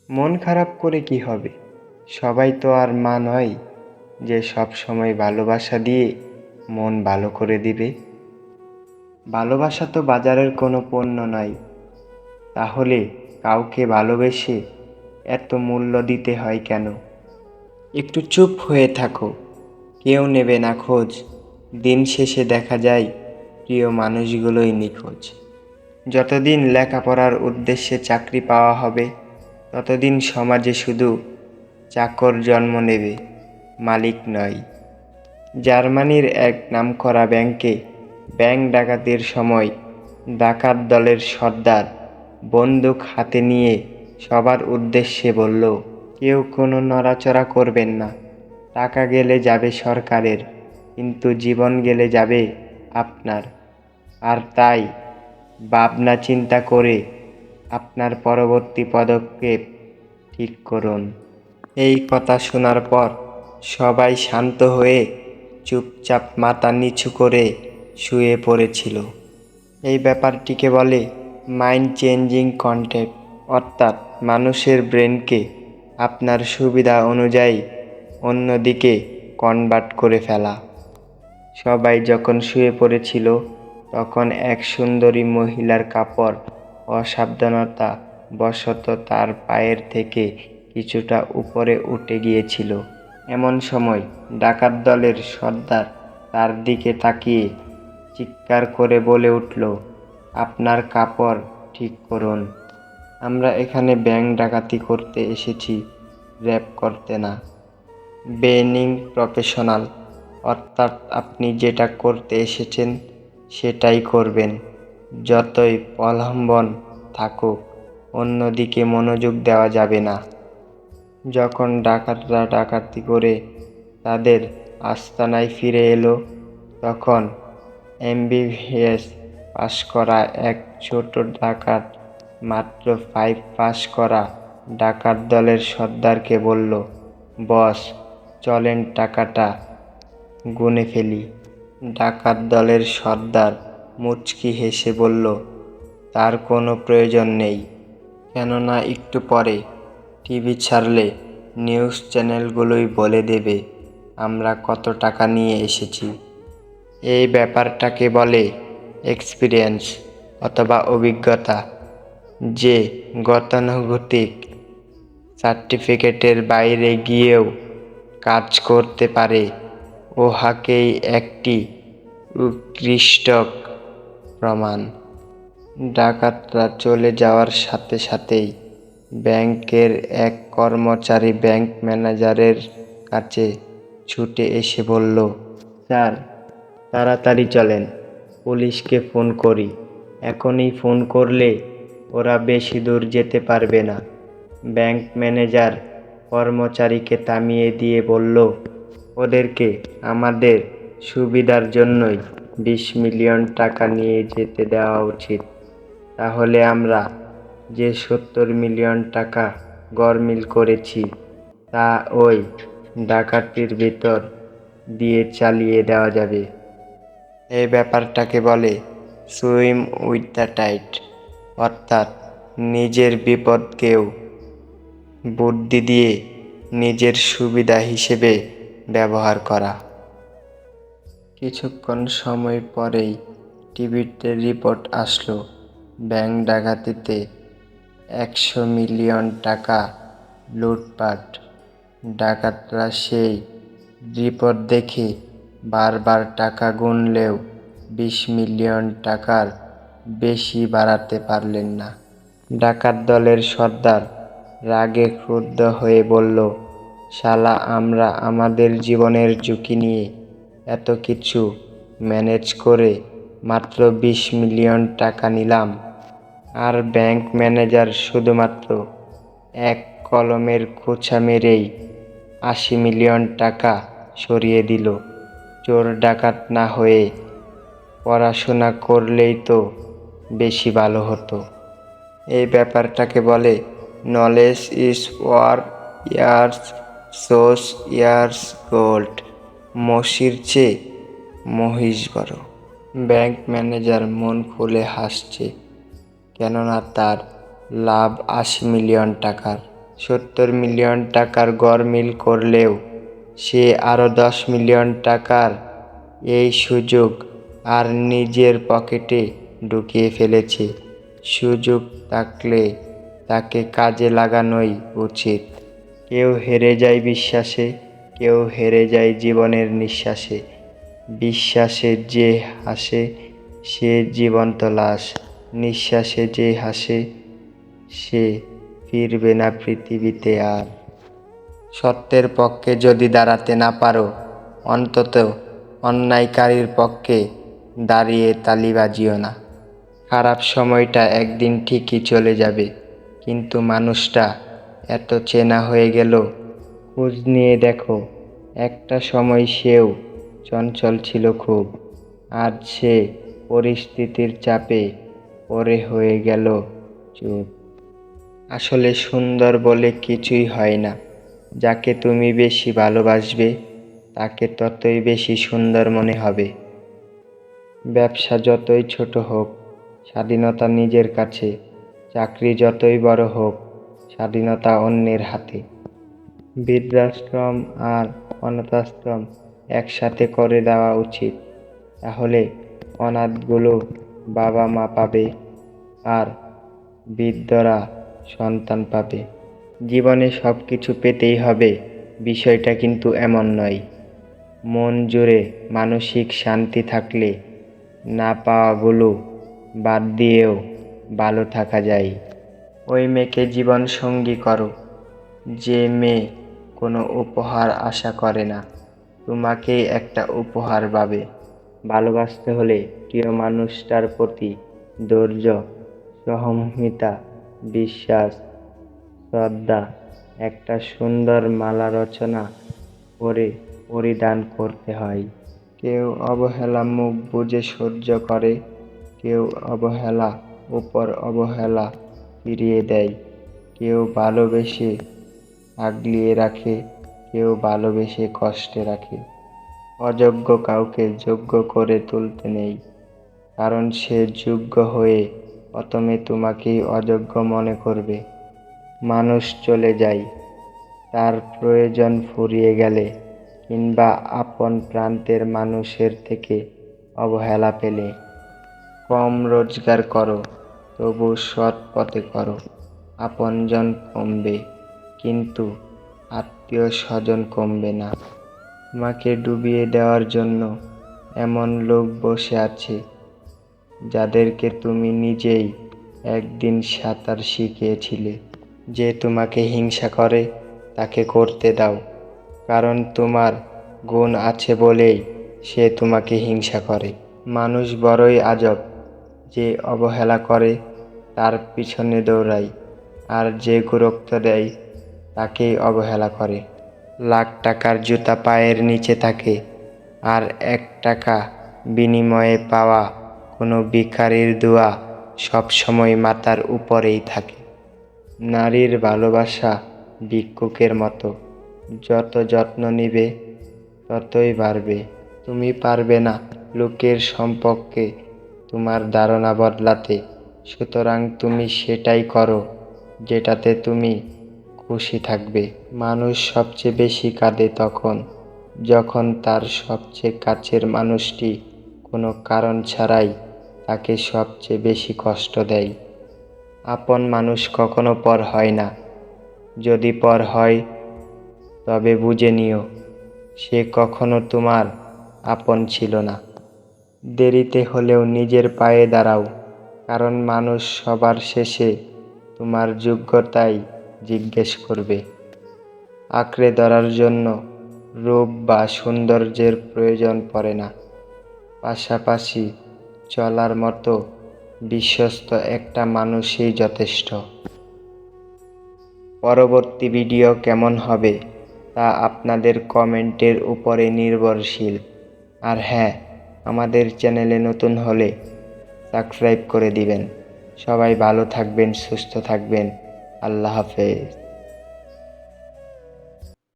মন খারাপ করে কি হবে? সবাই তো আর মা নয় যে সব সময় ভালোবাসা দিয়ে মন ভালো করে দিবে। ভালোবাসা তো বাজারের কোনো পণ্য নয়। তাহলে কাউকে ভালোবেসে এত মূল্য দিতে হয় কেন? একটু চুপ হয়ে থাকো, কেউ নেবে না খোঁজ। দিন শেষে দেখা যায় প্রিয় মানুষগুলোই নিখোঁজ। যতদিন লেখাপড়ার উদ্দেশ্যে চাকরি পাওয়া হবে, ততদিন সমাজে শুধু চাকর জন্ম নেবে, মালিক নয়। জার্মানির এক নামকরা ব্যাংকে ব্যাংক ডাকাতির সময় ডাকাত দলের সর্দার বন্দুক হাতে নিয়ে সবার উদ্দেশ্যে বলল, কেউ কোনো নড়াচড়া করবেন না। টাকা গেলে যাবে সরকারের, কিন্তু জীবন গেলে যাবে আপনার। আর তাই ভাবনা চিন্তা করে আপনার পরবর্তী পদক্ষেপ ঠিক করুন। এই কথা শোনার পর সবাই শান্ত হয়ে চুপচাপ মাথা নিচু করে শুয়ে পড়েছিল। এই ব্যাপারটিকে বলে মাইন্ড চেঞ্জিং কন্টেন্ট, অর্থাৎ মানুষের ব্রেনকে আপনার সুবিধা অনুযায়ী অন্যদিকে কনভার্ট করে ফেলা। সবাই যখন শুয়ে পড়েছিল, তখন এক সুন্দরী মহিলার কাপড় অসাবধানতা বশত তার পায়ের থেকে কিছুটা উপরে উঠে গিয়েছিল। এমন সময় ডাকাত দলের সর্দার তার দিকে তাকিয়ে চিৎকার করে বলে উঠল, আপনার কাপড় ঠিক করুন। আমরা এখানে ব্যাংক ডাকাতি করতে এসেছি, র্যাপ করতে না। বেনিং প্রফেশনাল, অর্থাৎ আপনি যেটা করতে এসেছেন সেটাই করবেন, যতই প্রলোভন থাকুক। অন্যদিকে মনোযোগ দেওয়া যাবে না। যখন ডাকাতরা ডাকাতি করে তাদের আস্তানায় ফিরে এলো, তখন এমবিবিএস পাশ করা এক ছোট ডাকাত মাত্র 5 পাশ করা ডাকাত দলের সর্দারকে বলল, বস চলেন টাকাটা গুনে ফেলি। ডাকাত দলের সর্দার মুচকি হেসে বলল, তার কোনো প্রয়োজন নেই, কেননা একটু পরে টিভি ছাড়লে নিউজ চ্যানেলগুলোই বলে দেবে আমরা কত টাকা নিয়ে এসেছি। এই ব্যাপারটাকে বলে এক্সপিরিয়েন্স অথবা অভিজ্ঞতা। যে গতানুগতিক সার্টিফিকেটের বাইরে গিয়েও কাজ করতে পারে, উহাকেই একটি উৎকৃষ্ট প্রমাণ। ডাকাতরা চলে যাওয়ার সাথে সাথেই ব্যাংকের এক কর্মচারী ব্যাংক ম্যানেজারের কাছে ছুটে এসে বলল, স্যার তাড়াতাড়ি চলেন, পুলিশকে ফোন করি। এখনই ফোন করলে ওরা বেশি দূর যেতে পারবে না। ব্যাংক ম্যানেজার কর্মচারীকে থামিয়ে দিয়ে বলল, ওদেরকে আমাদের সুবিধার জন্যই 20 মিলিয়ন টাকা নিয়ে যেতে দেওয়া উচিত। তাহলে আমরা যে 70 মিলিয়ন টাকা গরমিল করেছি তা ওই ডাকাতির ভিতর দিয়ে চালিয়ে দেওয়া যাবে। এই ব্যাপারটাকে বলে সুইম উইথ দ্য টাইড, অর্থাৎ নিজের বিপদকেও বুদ্ধি দিয়ে নিজের সুবিধা হিসেবে ব্যবহার করা। কিছুক্ষণ সময় পরেই টিভিতে রিপোর্ট আসলো, ব্যাংক ডাকাতিতে 100 মিলিয়ন টাকা লুটপাট। ডাকাতরা সেই রিপোর্ট দেখে বারবার টাকা গুনলেও 20 মিলিয়ন টাকার বেশি বাড়াতে পারলেন না। ডাকাত দলের সর্দার রাগে ক্রুদ্ধ হয়ে বলল, শালা আমরা আমাদের জীবনের ঝুঁকি নিয়ে এত কিছু ম্যানেজ করে মাত্র 20 মিলিয়ন টাকা নিলাম, আর ব্যাংক ম্যানেজার শুধুমাত্র এক কলমের খোঁচা মেরেই 80 মিলিয়ন টাকা সরিয়ে দিল। চোর ডাকাত না হয়ে পড়াশোনা করলেই তো বেশি ভালো হতো। এই ব্যাপারটাকে বলে নলেজ ইজ ওয়ার্থ ইয়ার্স সোস ইয়ার্স গোল্ড। মসির চেয়ে মহিষ বড়। ব্যাংক ম্যানেজার মন খুলে হাসছে, কেননা তার লাভ 80 মিলিয়ন টাকার। 70 মিলিয়ন টাকার গড়মিল করলেও সে আরও 10 মিলিয়ন টাকার এই সুযোগ আর নিজের পকেটে ঢুকিয়ে ফেলেছে। সুযোগ থাকলে তাকে কাজে লাগানোই উচিত। কেউ হেরে যায় বিশ্বাসে, কেউ হেরে যায় জীবনের নিঃশ্বাসে। বিশ্বাসে যে হাসে সে জীবন্ত লাশ, নিঃশ্বাসে যে হাসে সে ফিরবে না পৃথিবীতে আর। সত্যের পক্ষে যদি দাঁড়াতে না পারো, অন্তত অন্যায়কারীর পক্ষে দাঁড়িয়ে তালি বাজিও না। খারাপ সময়টা একদিন ঠিকই চলে যাবে, কিন্তু মানুষটা এত চেনা হয়ে গেল। খোঁজ নিয়ে দেখো, একটা সময় সেও চঞ্চল ছিল খুব। আজ সে পরিস্থিতির চাপে পড়ে হয়ে গেল চুপ। আসলে সুন্দর বলে কিছুই হয় না। যাকে তুমি বেশি ভালোবাসবে তাকে ততই বেশি সুন্দর মনে হবে। ব্যবসা যতই ছোট হোক, স্বাধীনতা নিজের কাছে। চাকরি যতই বড় হোক, স্বাধীনতা অন্যের হাতে। বৃদ্ধাশ্রম আর অনাথাশ্রম একসাথে করে দেওয়া উচিত। তাহলে অনাথগুলো বাবা মা পাবে আর বৃদ্ধরা সন্তান পাবে। জীবনে সব কিছু পেতেই হবে, বিষয়টা কিন্তু এমন নয়। মন জুড়ে মানসিক শান্তি থাকলে না পাওয়াগুলো বাদ দিয়েও ভালো থাকা যায়। ওই মেয়েকে জীবন সঙ্গী করো যে মেয়ে কোনো উপহার আশা করে না, তোমাকেই একটা উপহার পাবে। ভালোবাসতে হলে প্রিয় মানুষটার প্রতি ধৈর্য, সহমর্মিতা, বিশ্বাস, শ্রদ্ধা, একটা সুন্দর মালা রচনা করে পরিধান করতে হয়। কেউ অবহেলা মুখ বুজে সহ্য করে, কেউ অবহেলা উপর অবহেলা ফিরিয়ে দেয়। কেউ ভালোবেসে আগলিয়ে রাখে, কেউ ভালোবেসে কষ্টে রাখে। অযোগ্য কাউকে যোগ্য করে তুলতে নেই, কারণ সে যোগ্য হয়ে প্রথমে তোমাকেই অযোগ্য মনে করবে। মানুষ চলে যায় তার প্রয়োজন ফুরিয়ে গেলে, কিংবা আপন প্রান্তের মানুষের থেকে অবহেলা পেলে। কম রোজগার করো, তবু সৎ পথে করো। আপনজন কমবে, কিন্তু আত্মীয় স্বজন কমবে না। তোমাকে ডুবিয়ে দেওয়ার জন্য এমন লোক বসে আছে যাদেরকে তুমি নিজেই একদিন সাঁতার শিখিয়েছিলে। যে তোমাকে হিংসা করে তাকে করতে দাও, কারণ তোমার গুণ আছে বলেই সে তোমাকে হিংসা করে। মানুষ বড়ই আজব, যে অবহেলা করে তার পিছনে দৌড়ায়, আর যে গুরুত্ব দেয় তাকেই অবহেলা করে। লাখ টাকার জুতা পায়ের নিচে থাকে, আর 1 টাকা বিনিময়ে পাওয়া কোনো ভিখারির দোয়া সবসময় মাথার উপরেই থাকে। নারীর ভালোবাসা ভিক্ষুকের মতো, যত যত্ন নিবে ততই বাড়বে। তুমি পারবে না লোকের সম্পর্কে তোমার ধারণা বদলাতে, সুতরাং তুমি সেটাই করো যেটাতে তুমি খুশি থাকবে। মানুষ সবচেয়ে বেশি কাঁদে তখন যখন তার সবচেয়ে কাছের মানুষটি কোনো কারণ ছাড়াই তাকে সবচেয়ে বেশি কষ্ট দেয়। আপন মানুষ কখনো পর হয় না, যদি পর হয় তবে বুঝে নিও সে কখনো তোমার আপন ছিল না। দেরিতে হলেও নিজের পায়ে দাঁড়াও, কারণ মানুষ সবার শেষে তোমার যোগ্যতাই জিজ্ঞেস করবে। আঁকড়ে ধরার জন্য রূপ বা সৌন্দর্যের প্রয়োজন পড়ে না, পাশাপাশি চলার মতো বিশ্বস্ত একটা মানুষই যথেষ্ট। পরবর্তী ভিডিও কেমন হবে তা আপনাদের কমেন্টের উপরে নির্ভরশীল। আর হ্যাঁ, আমাদের চ্যানেলে নতুন হলে সাবস্ক্রাইব করে দিবেন। সবাই ভালো থাকবেন, সুস্থ থাকবেন। আল্লাহ হাফেজ।